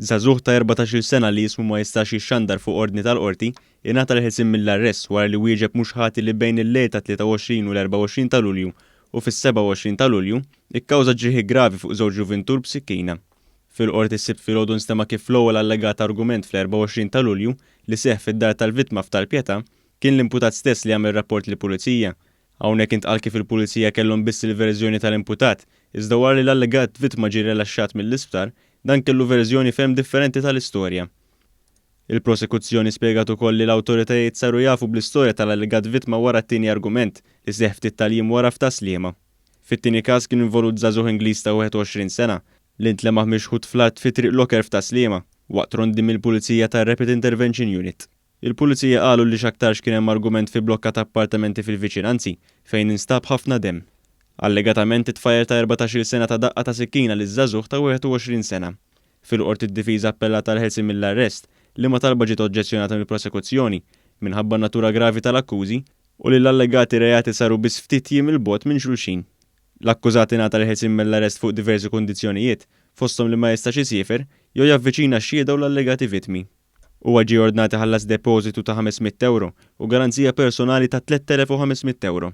Żagħżugħ ta' 14-il sena li jismu ma jistax jixxandar fuq ordni tal-qorti ingħata l-ħelsien mill-arrest wara li wieġeb mhux ħati li bejn il-lejl ta' 23 u l-24 ta' Lulju u fis-27 ta' Lulju ikkawża ġrieħi gravi fuq żewġ ġuventur b'sikkina. Fil-qorti ssibt filgħodu nstema' kif l-ewwel allegat argument fl-24 ta' Lulju li seħħ fid-dar tal-vittma f'Tal-Pjetà kien l-imputat stess li għamel rapport lill-pulizija. Hawnhekk intqal kif il-pulizija kellhom biss il-verżjoni tal-imputat, iżda wara li l-allegat vittma ġie rilaxxat mill-isptar, dan kellu verżjoni ferm differenti tal-istorja. Il-prosekuzzjoni spjegat ukoll li l-awtoritajiet saru jafu bl-istorja tal-allegat vittma wara t-tieni argument li seħħ ftit tal-jiem wara f'Taslima. Fit-tieni każ kien involut żagħżugħ Ingliż ta' 21 sena li ntlemaħ mixħud fl-art fi triq loker f'Taslima waqt rondi mill-Pulizija tar-Rapid Intervention Unit. Il-Pulizija qalu li x'aktarx kien hemm argument fi blokka ta' appartamenti fil-viċinanzi fejn instab ħafna demm. Allegatament it-tfajjer ta' 14-il sena ta' daqqa ta' sikkina li żagħżugħ ta' 21 sena. Fil-qorti d-difiża appellat tal-ħelsien mill-arrest li ma talba ġiet oġġezzjonata mill-prosekuzzjoni minħabba natura gravi tal-akkużi u li l-allegati reati saru biss ftit jiem il-bogħod minn xulxin. L-akkużat ingħata l-ħelsien mill-arrest fuq diversi kundizzjonijiet fosthom li ma jistax isiefer jew javviċina x-xhieda u l-allegati vittmi. Huwa ġie ordnat iħallas depożitu ta' €500 u garanzija personali ta' €3,500.